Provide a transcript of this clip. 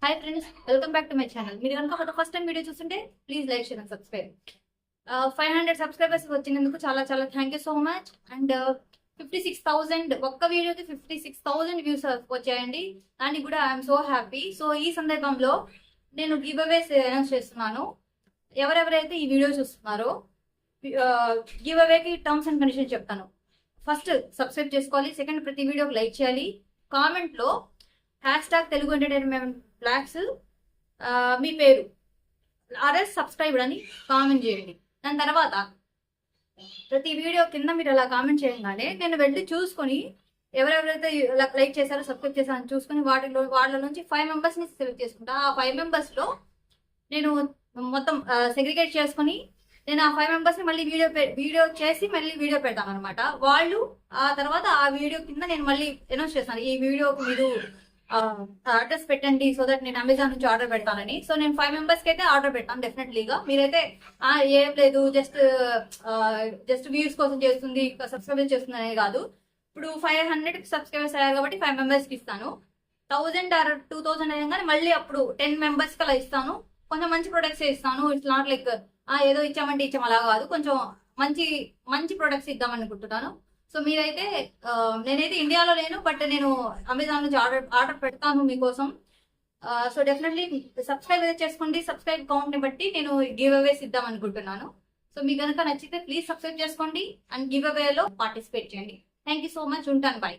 Hi friends, welcome back to my channel. మీరు కనుక first time video చూస్తుంటే please like share and subscribe. 500 subscribers వచ్చినందుకు చాలా చాలా thank you so much. And 56,000 ఒక్క వీడియోకి 56,000 వ్యూస్ వచ్చాయండి. దానికి కూడా ఐఎమ్ సో హ్యాపీ. సో ఈ సందర్భంలో నేను గివ్ అవేస్ అనౌన్స్ చేస్తున్నాను. ఎవరెవరైతే ఈ వీడియో చూస్తున్నారో గివ్ అవేకి టర్మ్స్ అండ్ కండిషన్స్ చెప్తాను. ఫస్ట్ సబ్స్క్రైబ్ చేసుకోవాలి. సెకండ్, ప్రతి వీడియోకి లైక్ చేయాలి. కామెంట్లో #తెలుగు ఎంటర్టైన్మెంట్ బ్లాగ్స్ మీ పేరు ఆర్ఎస్ సబ్స్క్రైబర్ అని కామెంట్ చేయండి. దాని తర్వాత ప్రతి వీడియో కింద మీరు అలా కామెంట్ చేయగానే నేను వెళ్ళి చూసుకొని ఎవరెవరైతే లైక్ చేశారో సబ్స్క్రైబ్ చేశారని చూసుకొని వాళ్ళ నుంచి 5 మెంబర్స్ని సెలెక్ట్ చేసుకుంటా. ఆ 5 మెంబర్స్లో నేను మొత్తం సెగ్రిగేట్ చేసుకొని నేను ఆ 5 మెంబర్స్ని మళ్ళీ వీడియో చేసి మళ్ళీ వీడియో పెడతాను అనమాట. వాళ్ళు ఆ తర్వాత ఆ వీడియో కింద నేను మళ్ళీ అనౌన్స్ చేస్తాను, ఈ వీడియోకి మీరు అడ్రస్ పెట్టండి సో దట్ నేను అమెజాన్ నుంచి ఆర్డర్ పెడతానని. సో నేను 5 మెంబర్స్కి అయితే ఆర్డర్ పెడతాను డెఫినెట్లీగా. మీరైతే ఏం లేదు జస్ట్ వ్యూస్ కోసం చేస్తుంది, సబ్స్క్రైబ్ చేస్తుంది అనేది కాదు. ఇప్పుడు 500 సబ్స్క్రైబర్స్ అయ్యారు కాబట్టి 5 మెంబర్స్కి ఇస్తాను. 1000 or 2000 అయ్యాగానే మళ్ళీ అప్పుడు 10 మెంబర్స్కి అలా ఇస్తాను. కొంచెం మంచి ప్రొడక్ట్స్ ఇస్తాను. ఇట్స్ నాట్ లైక్ ఏదో ఇచ్చామంటే ఇచ్చాం అలా కాదు, కొంచెం మంచి మంచి ప్రొడక్ట్స్ ఇద్దాం అనుకుంటున్నాను. సో మీరైతే నేనైతే ఇండియాలో లేను, బట్ నేను అమెజాన్ నుంచి ఆర్డర్ పెడతాను మీకోసం. సో డెఫినెట్లీ సబ్స్క్రైబ్ అయితే చేసుకోండి. సబ్స్క్రైబ్ కౌంట్ని బట్టి నేను గివ్ అవేస్ ఇద్దాం అనుకుంటున్నాను. సో మీకు కనుక నచ్చితే ప్లీజ్ సబ్స్క్రైబ్ చేసుకోండి అండ్ గివ్ అవేలో పార్టిసిపేట్ చేయండి. Thank you so much. ఉంటాను. బాయ్.